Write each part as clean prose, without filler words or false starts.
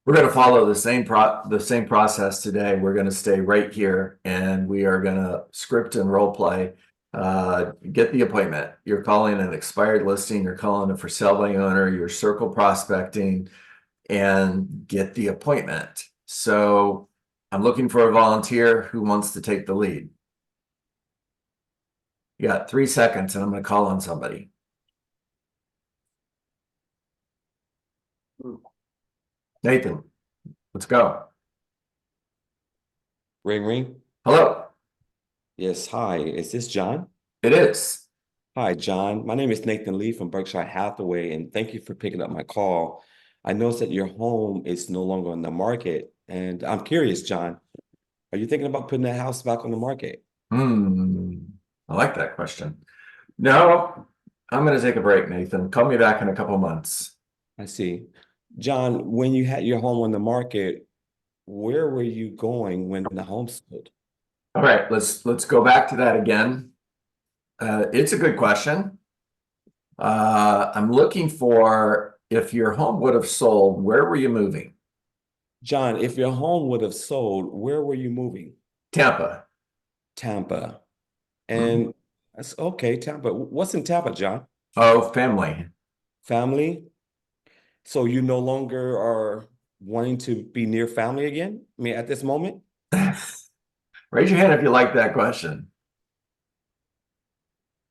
We're going to follow the same process today. We're going to stay right here, and we are going to script and role play. Get the appointment. You're calling an expired listing. You're calling a for sale by owner. You're circle prospecting, and get the appointment. So I'm looking for a volunteer who wants to take the lead. You got 3 seconds, and I'm going to call on somebody. Nathan, let's go. Ring ring. Hello. Yes, hi. Is this John? It is. Hi, John. My name is Nathan Lee from Berkshire Hathaway, and thank you for picking up my call. I noticed that your home is no longer on the market, and I'm curious, John, are you thinking about putting that house back on the market? Hmm. I like that question. No, I'm going to take a break, Nathan. Call me back in a couple months. I see. John, when you had your home on the market, where were you going when the home sold? All right, let's go back to that again. It's a good question. I'm looking for if your home would have sold, where were you moving? John, if your home would have sold, where were you moving? Tampa. Tampa. Mhm. And that's okay, Tampa. What's in Tampa, John? Oh, family. Family? So you no longer are wanting to be near family again? I mean, at this moment? Raise your hand if you like that question.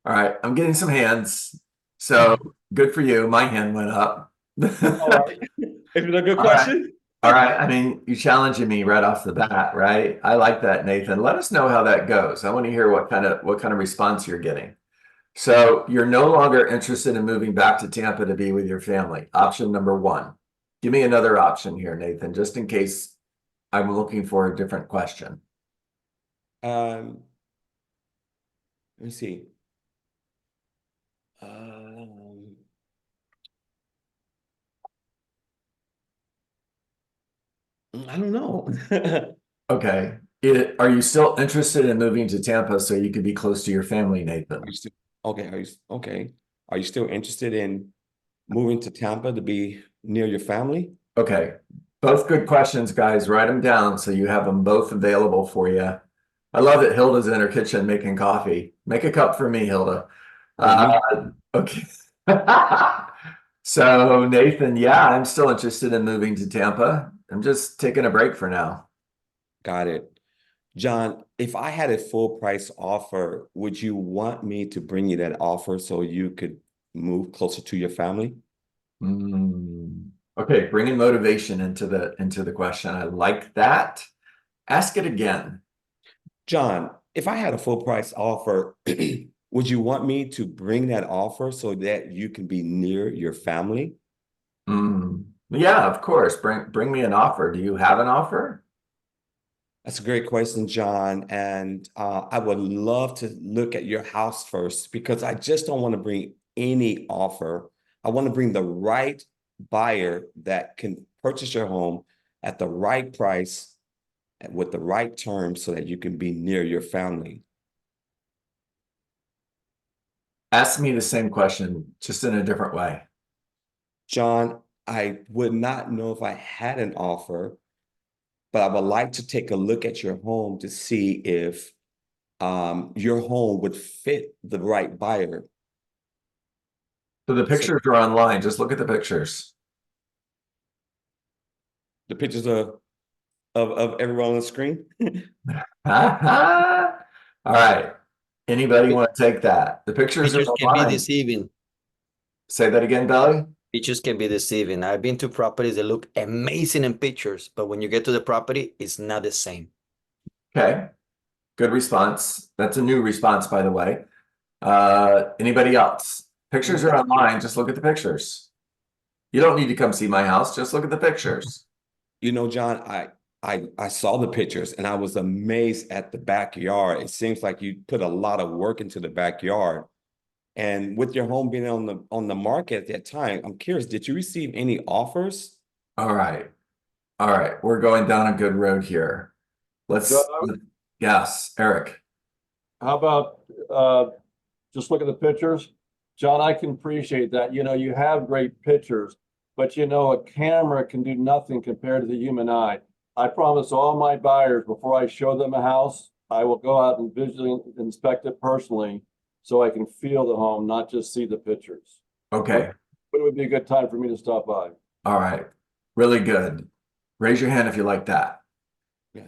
All right, I'm getting some hands. So good for you. My hand went up. All right. Is it a good All right. question? All right. I mean, you're challenging me right off the bat, right? I like that, Nathan. Let us know how that goes. I want to hear what kind of response you're getting. So you're no longer interested in moving back to Tampa to be with your family. Option number one. Give me another option here, Nathan, just in case I'm looking for a different question. Um, let me see. Um, I don't know. Okay. Are you still interested in moving to Tampa so you could be close to your family, Are Nathan? you still okay? Okay? Are you still interested in moving to Tampa to be near your family? Okay. Both good questions, guys. Write them down so you have them both available for you. I love that Hilda's in her kitchen making coffee. Make a cup for me, Hilda. Oh, Uh, me. okay. So, Nathan, yeah, I'm still interested in moving to Tampa. I'm just taking a break for now. Got it. John, if I had a full price offer, would you want me to bring you that offer so you could move closer to your family? Okay, bringing motivation into the question. I like that. Ask it again. John, if I had a full price offer, would you want me to bring that offer so that you can be near your family? Yeah, of course. Bring me an offer. Do you have an offer? That's a great question, John. And I would love to look at your house first because I just don't want to bring any offer. I want to bring the right buyer that can purchase your home at the right price and with the right terms so that you can be near your family. Ask me the same question, just in a different way. John, I would not know if I had an offer, but I would like to take a look at your home to see if your home would fit the right buyer. So the So pictures are online. Just look at the pictures. the pictures of everyone on the screen. All right. Anybody Pi- want to take that? The pictures are Pictures can be online. deceiving. Say that again, Belly. Pictures can be deceiving. I've been to properties that look amazing in pictures, but when you get to the property, it's not the same. Okay. Good response. That's a new response, by the way. Anybody else? Pictures are online. Just look at the pictures. You don't need to come see my house. Just look at the pictures. You know, John, I saw the pictures and I was amazed at the backyard. It seems like you put a lot of work into the backyard. And with your home being on the market at that time, I'm curious, did you receive any offers? All right. All right. We're going down a good road here. John, Yes, Eric. how about just look at the pictures? John, I can appreciate that. You know, you have great pictures, but you know, a camera can do nothing compared to the human eye. I promise all my buyers before I show them a house, I will go out and visually inspect it personally so I can feel the home, not just see the pictures. Okay. But it would be a good time for me to stop by. All right. Really good. Raise your hand if you like that. Yeah.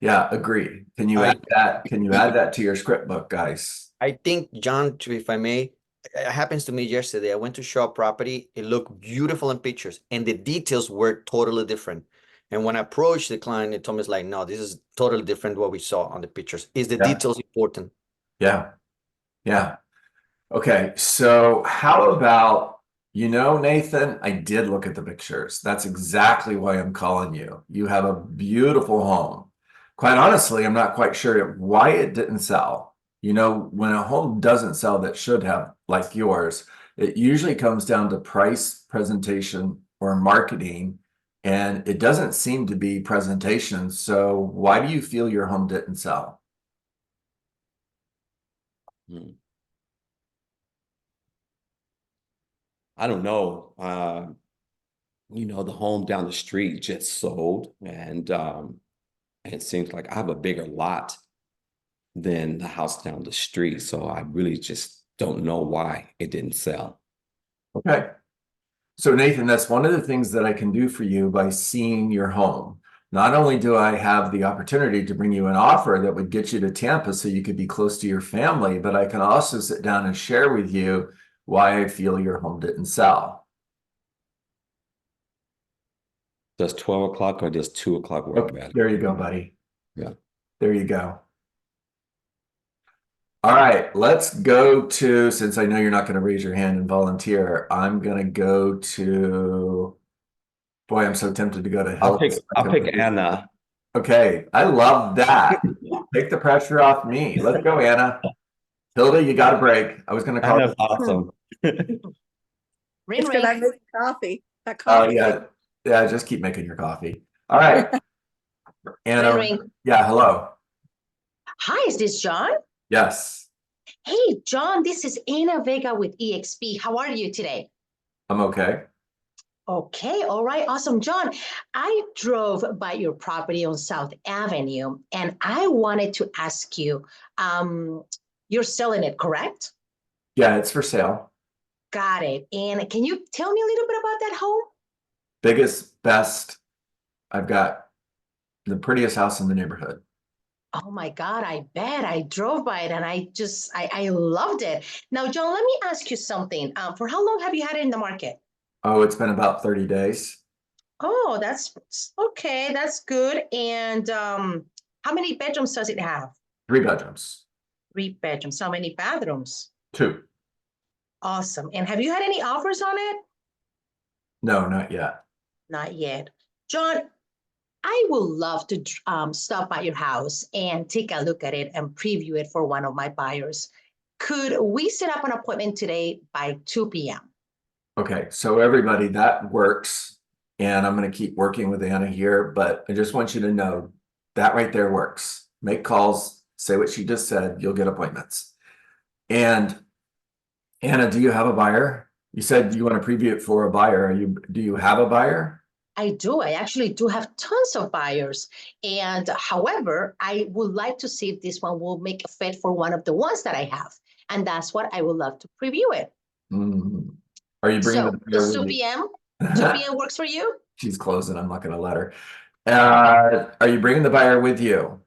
Yeah, agree. Can you add that? Can you add that to your script book, guys? I think, John, if I may, it happens to me yesterday. I went to show a property. It looked beautiful in pictures, and the details were totally different. And when I approached the client, it told me, it's like, no, this is totally different what we saw on the pictures. Is the Yeah. details important? Yeah. Yeah. Okay. So how about, Nathan, I did look at the pictures. That's exactly why I'm calling you. You have a beautiful home. Quite honestly, I'm not quite sure why it didn't sell. When a home doesn't sell that should have, like yours, it usually comes down to price, presentation, or marketing, and it doesn't seem to be presentation. So why do you feel your home didn't sell? Hmm. I don't know. The home down the street just sold, and it seems like I have a bigger lot than the house down the street. So I really just don't know why it didn't sell. Okay. So Nathan, that's one of the things that I can do for you by seeing your home. Not only do I have the opportunity to bring you an offer that would get you to Tampa so you could be close to your family, but I can also sit down and share with you why I feel your home didn't sell. Does 12 o'clock or does 2 o'clock work Okay, better? there you go, buddy. Yeah. There you go. All right, let's go to, since I know you're not going to raise your hand and volunteer, I'm going to go to, boy, I'm so tempted to go to I'll Hill. pick Anna. Okay, I love that. Take the pressure off me. Let's go, Anna. Hilda, you got a break. I was going to call Anna's awesome. It's because I'm making coffee. That Oh, coffee. yeah. Yeah, just keep making your coffee. All right. Anna. Ring. Yeah, hello. Hi, is this John? Yes, Hey, John, this is Anna Vega with EXP. How are you today? I'm okay. Okay, all right, awesome. John, I drove by your property on South Avenue and I wanted to ask you, you're selling it, correct? Yeah, it's for sale. Got it. And can you tell me a little bit about that home? Biggest, best. I've got the prettiest house in the neighborhood. Oh my God, I bet. I drove by it and I loved it. Now, John, let me ask you something. For how long have you had it in the market? Oh, it's been about 30 days. Oh, that's okay. That's good. And how many bedrooms does it have? 3 bedrooms. 3 bedrooms. How many bathrooms? 2. Awesome. And have you had any offers on it? No, not yet. Not yet. John, I would love to stop by your house and take a look at it and preview it for one of my buyers. Could we set up an appointment today by 2 p.m.? Okay, so everybody, that works. And I'm going to keep working with Anna here, but I just want you to know that right there works. Make calls, say what she just said, you'll get appointments. And Anna, do you have a buyer? You said you want to preview it for a buyer. Do you have a buyer? I do. I actually do have tons of buyers. And however, I would like to see if this one will make a fit for one of the ones that I have. And that's what I would love to preview it. Mm. Are you bringing So the buyer does with 2 you? p.m. 2 p.m. works for you? She's closing. I'm not going to let her. Are you bringing the buyer with you?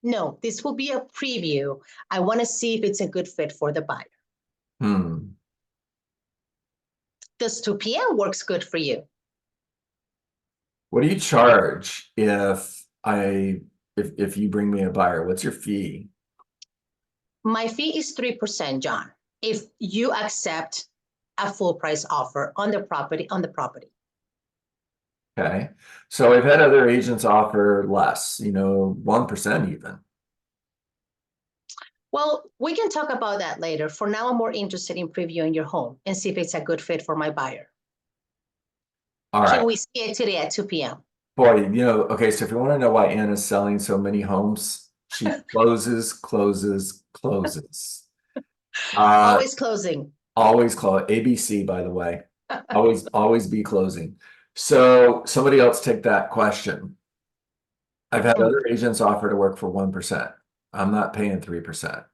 No, this will be a preview. I want to see if it's a good fit for the buyer. Does 2 p.m. works good for you? What do you charge if you bring me a buyer? What's your fee? My fee is 3%, John, if you accept a full price offer on the property. Okay. So I've had other agents offer less, 1% even. Well, we can talk about that later. For now, I'm more interested in previewing your home and see if it's a good fit for my buyer. All right. Can we see it today at 2 p.m.? Boy, okay, so if you want to know why Anna's selling so many homes, she closes. Always closing. Always close. ABC, by the way. Always be closing. So somebody else take that question. I've had other agents offer to work for 1%. I'm not paying 3%.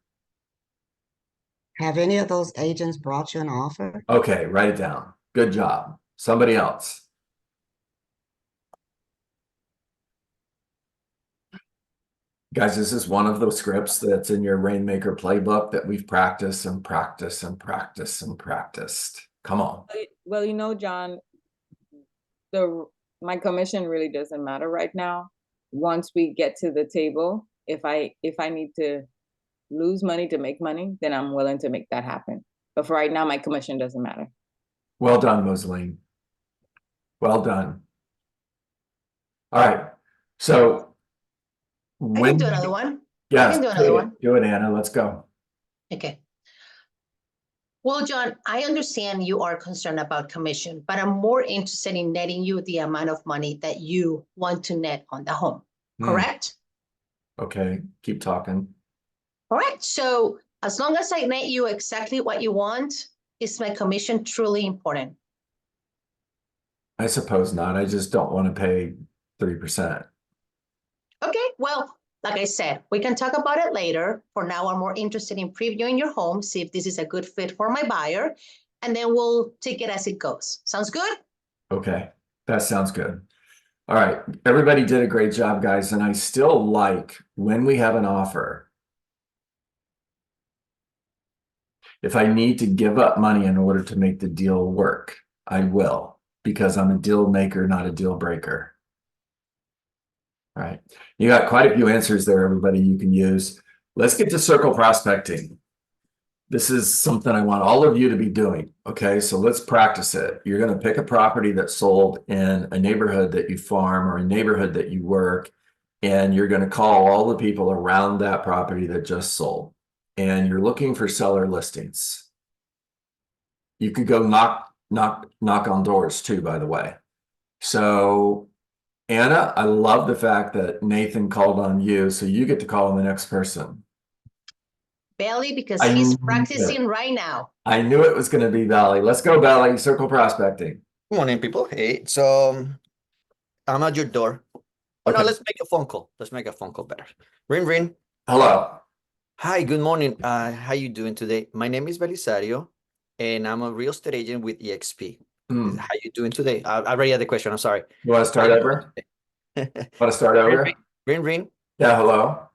Have any of those agents brought you an offer? Okay, write it down. Good job. Somebody else. Guys, this is one of those scripts that's in your Rainmaker playbook that we've practiced and practiced and practiced and practiced. Come on. Well, you know, John, my commission really doesn't matter right now. Once we get to the table, if I need to lose money to make money, then I'm willing to make that happen. But for right now, my commission doesn't matter. Well done, Moseline. Well done. All right. So I can do another one. Yes, can do another one. do it, Anna. Let's go. Okay. Well, John, I understand you are concerned about commission, but I'm more interested in netting you the amount of money that you want to net on the home, correct? Okay, keep talking. All right, so as long as I net you exactly what you want, is my commission truly important? I suppose not. I just don't want to pay 3%. Okay, well, like I said, we can talk about it later. For now, I'm more interested in previewing your home, see if this is a good fit for my buyer, and then we'll take it as it goes. Sounds good? Okay, that sounds good. All right, everybody did a great job, guys, and I still like when we have an offer, if I need to give up money in order to make the deal work, I will, because I'm a deal maker, not a deal breaker. All right, you got quite a few answers there, everybody, you can use. Let's get to circle prospecting. This is something I want all of you to be doing. Okay, so let's practice it. You're going to pick a property that's sold in a neighborhood that you farm or a neighborhood that you work, and you're going to call all the people around that property that just sold. And you're looking for seller listings. You could go knock on doors too, by the way. So Anna, I love the fact that Nathan called on you, so you get to call on the next person. Bailey, because I he's knew practicing right now. I knew it was going to be Valley. Let's go, Valley. Circle prospecting. Good morning, people. Hey, so I'm at your door. Oh, no, Okay. let's make a phone call. Let's make a phone call better. Ring, ring. Hello. Hi, good morning. How you doing today? My name is Belisario, and I'm a real estate agent with EXP. How you doing today? I already had the question. I'm sorry. You want to start over? Want to start over? Ring, ring. Yeah, hello.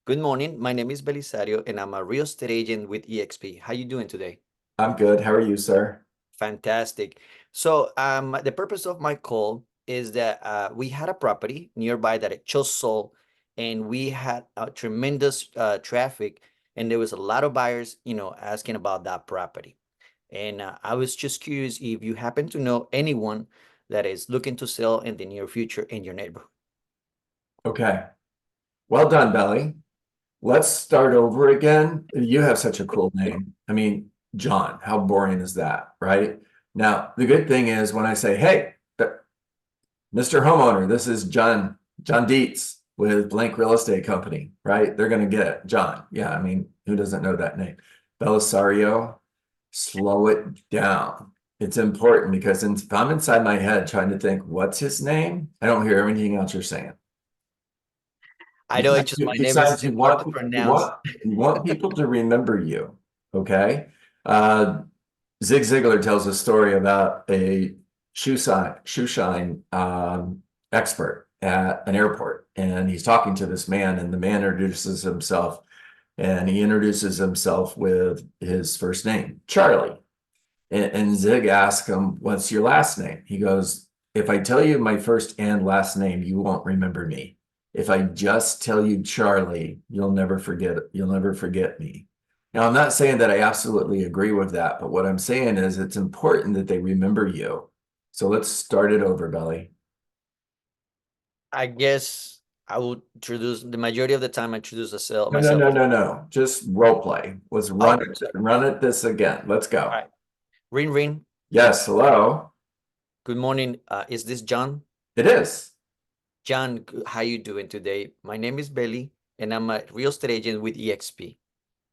Good morning. My name is Belisario, and I'm a real estate agent with EXP. How you doing today? I'm good. How are you, sir? Fantastic. So the purpose of my call is that we had a property nearby that it just sold, and we had a tremendous traffic, and there was a lot of buyers, asking about that property. And I was just curious if you happen to know anyone that is looking to sell in the near future in your neighborhood. Okay. Well done, Belly. Let's start over again. You have such a cool name. I mean, John, how boring is that, right? Now, the good thing is when I say, hey, Mr. Homeowner, this is John Dietz with Blank Real Estate Company, right? They're going to get it. John. Yeah, I mean, who doesn't know that name? Belisario, slow it down. It's important because if I'm inside my head trying to think, what's his name? I don't hear anything else you're saying. I know it's just my name is hard to pronounce. You want people to remember you, okay? Zig Ziglar tells a story about a shoe shine expert at an airport, and he's talking to this man, and the man introduces himself, and he introduces himself with his first name, Charlie. And Zig asks him, "What's your last name?" He goes, "If I tell you my first and last name, you won't remember me. If I just tell you Charlie, you'll never forget it. You'll never forget me." Now, I'm not saying that I absolutely agree with that, but what I'm saying is it's important that they remember you. So let's start it over, Belly. I guess I would introduce the majority of the time. I introduce myself. No. Just role play. Let's run it this again. Let's go. All right. Ring, ring. Yes, hello. Good morning. Is this John? It is. John, how you doing today? My name is Belly, and I'm a real estate agent with EXP.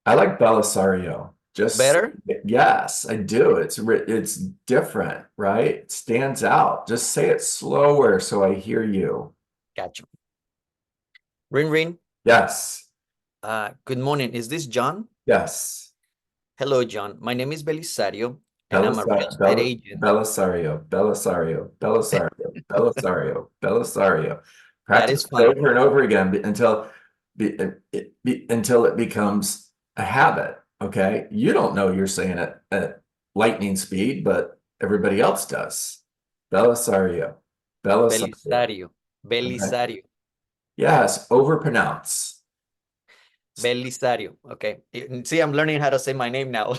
I like Belisario. Just Better? yes, I do. It's different, right? It stands out. Just say it slower so I hear you. Gotcha. Ring ring. Yes. Good morning. Is this John? Yes. Hello, John. My name is Belisario, and I'm a real estate agent. Belisario, Belisario, Belisario, Belisario, Belisario. That Practice is it fine. over and over again until it becomes a habit. Okay, you don't know you're saying it at lightning speed, but everybody else does. Belisario, Belisario. Belisario. Okay. Belisario. Yes, overpronounce. Belisario. Okay. See, I'm learning how to say my name now.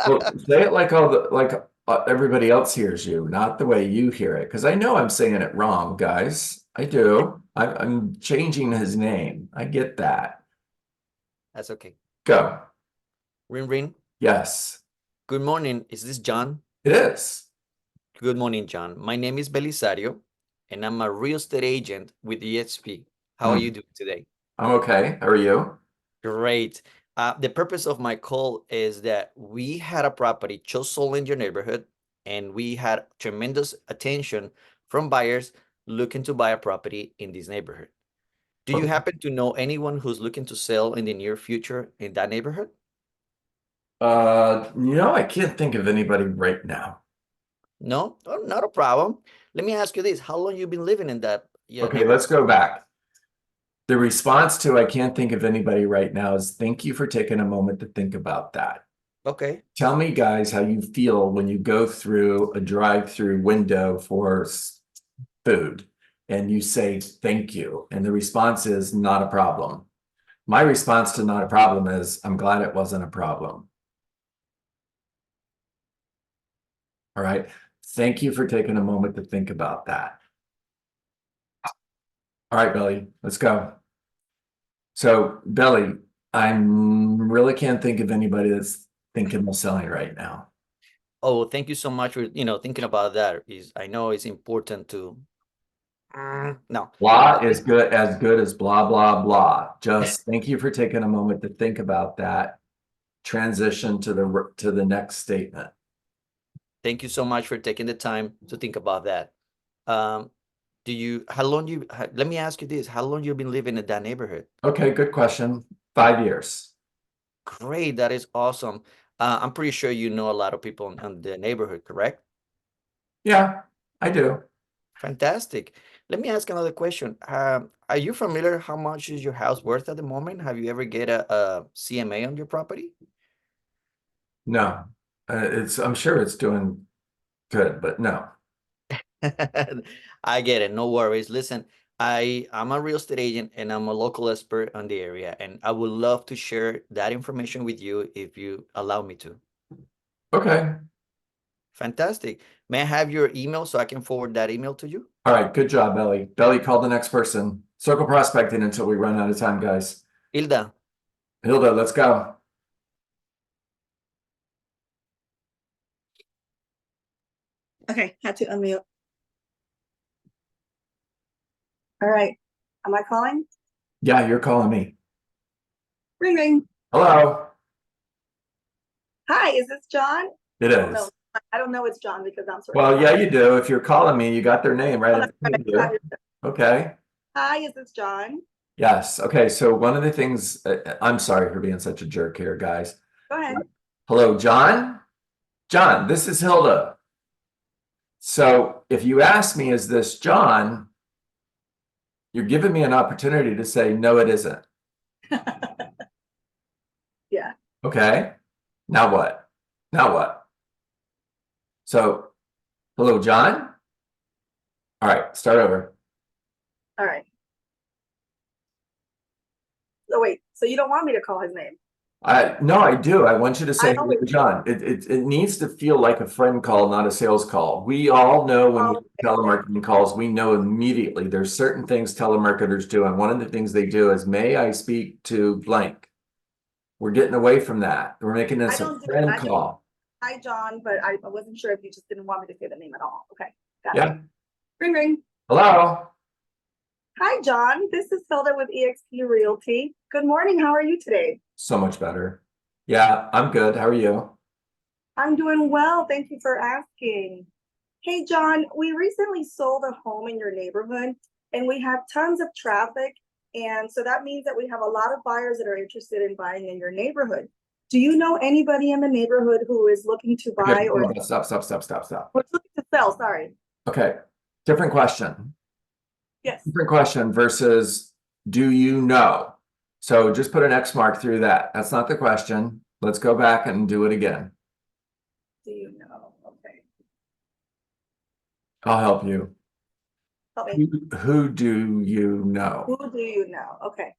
Well, say it like everybody else hears you, not the way you hear it. Because I know I'm saying it wrong, guys. I do. I'm changing his name. I get that. That's okay. Go. Ring ring. Yes, Good morning. Is this John? it is. Good morning, John. My name is Belisario, and I'm a real estate agent with EXP. How are you doing today? I'm okay. How are you? Great. The purpose of my call is that we had a property just sold in your neighborhood, and we had tremendous attention from buyers looking to buy a property in this neighborhood. Do you Okay. happen to know anyone who's looking to sell in the near future in that neighborhood? I can't think of anybody right now. No? Oh, not a problem. Let me ask you this. How long you been living in that Okay, neighborhood? let's go back. The response to I can't think of anybody right now is thank you for taking a moment to think about that. Okay. Tell me, guys, how you feel when you go through a drive-through window for food and you say thank you, and the response is not a problem. My response to not a problem is I'm glad it wasn't a problem. All right. Thank you for taking a moment to think about that. All right, Billy, let's go. So, Billy, I really can't think of anybody that's thinking of selling right now. Oh, thank you so much for, thinking about that. I know it's important to no. Blah is good as blah, blah, blah. Just thank you for taking a moment to think about that. Transition to the next statement. Thank you so much for taking the time to think about that. Let me ask you this, how long you been living in that neighborhood? Okay, good question. 5 years. Great, that is awesome. I'm pretty sure you know a lot of people in the neighborhood, correct? Yeah, I do. Fantastic. Let me ask another question. Are you familiar how much is your house worth at the moment? Have you ever get a CMA on your property? No, I'm sure it's doing good, but no. I get it. No worries. Listen, I'm a real estate agent and I'm a local expert on the area, and I would love to share that information with you if you allow me to. Okay. Fantastic. May I have your email so I can forward that email to you? All right. Good job, Belly. Belly, call the next person. Circle prospecting until we run out of time, guys. Hilda. Hilda, let's go. Okay, had to unmute. All right, am I calling? Yeah, you're calling me. Ring ring. Hello. Hi, is this John? It Oh, is. no, I don't know it's John because I'm sort Well, of. yeah, you do. If you're calling me, you got their name right Oh, in front of that's you. right. Okay. Hi, is this John? Yes. Okay. So one of the things, I'm sorry for being such a jerk here, guys. Go ahead. Hello, John. John, this is Hilda. So if you ask me, is this John? You're giving me an opportunity to say, no, it isn't. Yeah. Okay. Now what? Now what? So, hello, John. All right, start over. All right. So wait, so you don't want me to call his name? No, I do. I want you to say, I always hello, John. It needs to feel like a friend call, not a sales call. We all know when we Oh, do telemarketing calls, we know immediately there's certain things telemarketers do. And one of the things they do is, may I speak to blank? We're getting away from that. We're making this I a don't do it. friend I just- call. Hi, John, but I wasn't sure if you just didn't want me to say the name at all. Okay, got it. Yeah. Ring ring. Hello. Hi, John. This is Hilda with eXp Realty. Good morning. How are you today? So much better. Yeah, I'm good. How are you? I'm doing well. Thank you for asking. Hey, John, we recently sold a home in your neighborhood and we have tons of traffic. And so that means that we have a lot of buyers that are interested in buying in your neighborhood. Do you know anybody in the neighborhood who is looking to buy or Stop. or looking to sell? Sorry. Okay, different question. Yes. Different question versus do you know? So just put an X mark through that. That's not the question. Let's go back and do it again. Do you know? Okay. I'll help you. Help me. Who do you know? Who do you know? Okay.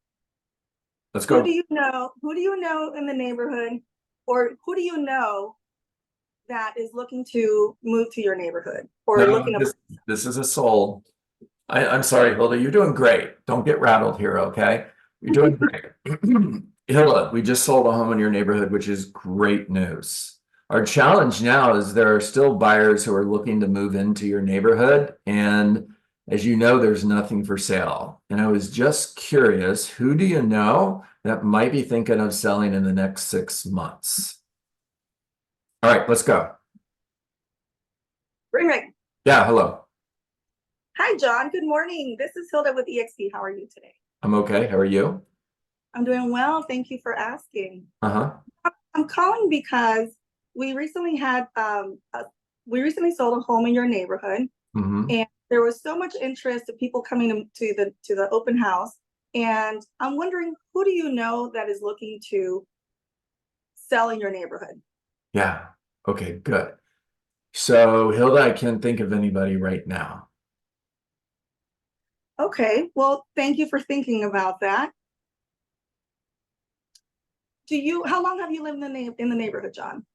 Let's Who go. do you know? Who do you know in the neighborhood? Or who do you know that is looking to move to your neighborhood or No, looking to this is a sold. I'm sorry, Hilda, you're doing great. Don't get rattled here, okay? You're doing great. Hilda, we just sold a home in your neighborhood, which is great news. Our challenge now is there are still buyers who are looking to move into your neighborhood. And as you know, there's nothing for sale. And I was just curious, who do you know that might be thinking of selling in the next 6 months? All right, let's go. Ring. Yeah, hello. Hi, John. Good morning. This is Hilda with EXP. How are you today? I'm okay. How are you? I'm doing well. Thank you for asking. Uh-huh. I'm calling because we recently had we recently sold a home in your neighborhood, Mm-hmm. and there was so much interest of people coming to the open house. And I'm wondering, who do you know that is looking to sell in your neighborhood? Yeah. Okay, good. So, Hilda, I can't think of anybody right now. Okay, well, thank you for thinking about that. How long have you lived in the neighborhood, John?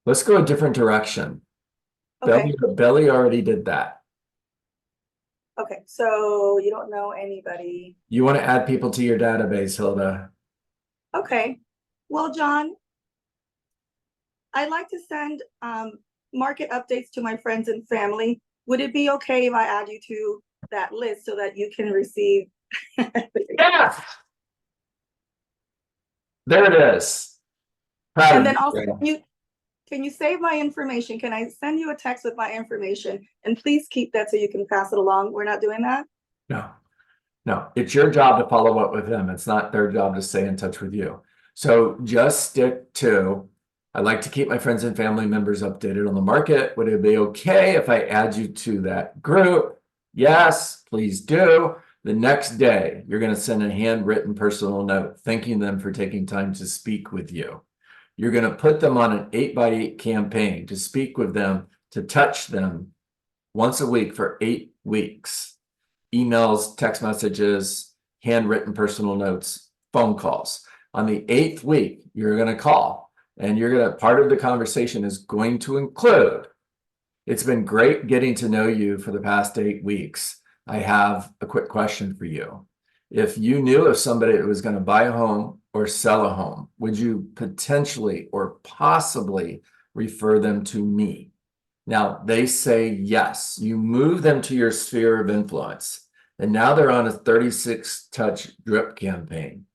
Let's go a different direction. Okay, Belly already did that. okay, so you don't know anybody. You want to add people to your database, Hilda. Okay, well, John, I like to send market updates to my friends and family. Would it be okay if I add you to that list so that you can receive? Yes! There it is. Proud of And then you, also, girl. can you save my information? Can I send you a text with my information? And please keep that so you can pass it along. We're not doing that? No, it's your job to follow up with them. It's not their job to stay in touch with you. So just stick to, I like to keep my friends and family members updated on the market. Would it be okay if I add you to that group? Yes, please do. The next day, you're going to send a handwritten personal note thanking them for taking time to speak with you. You're going to put them on an 8x8 campaign to speak with them, to touch them once a week for 8 weeks. Emails, text messages, handwritten personal notes, phone calls. On the 8th week, you're going to call and part of the conversation is going to include, it's been great getting to know you for the past 8 weeks. I have a quick question for you. If you knew of somebody that was going to buy a home or sell a home, would you potentially or possibly refer them to me? Now they say yes. You move them to your sphere of influence. And now they're on a 36 touch drip campaign.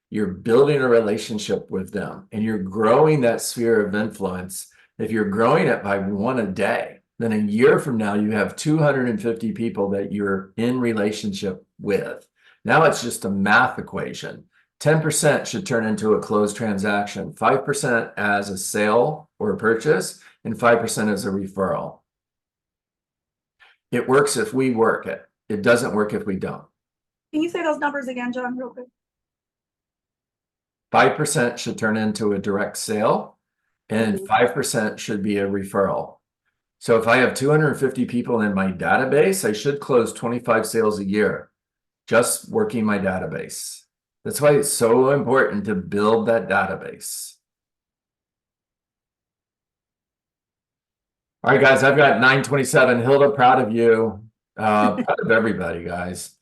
You're building a relationship with them and you're growing that sphere of influence. If you're growing it by 1 a day, then a year from now, you have 250 people that you're in relationship with. Now it's just a math equation. 10% should turn into a closed transaction, 5% as a sale or a purchase, and 5% as a referral. It works if we work it. It doesn't work if we don't. Can you say those numbers again, John, real quick? 5% should turn into a direct sale, and 5% should be a referral. So if I have 250 people in my database, I should close 25 sales a year just working my database. That's why it's so important to build that database. All right, guys, I've got 9:27. Hilda, proud of you. Proud of everybody, guys.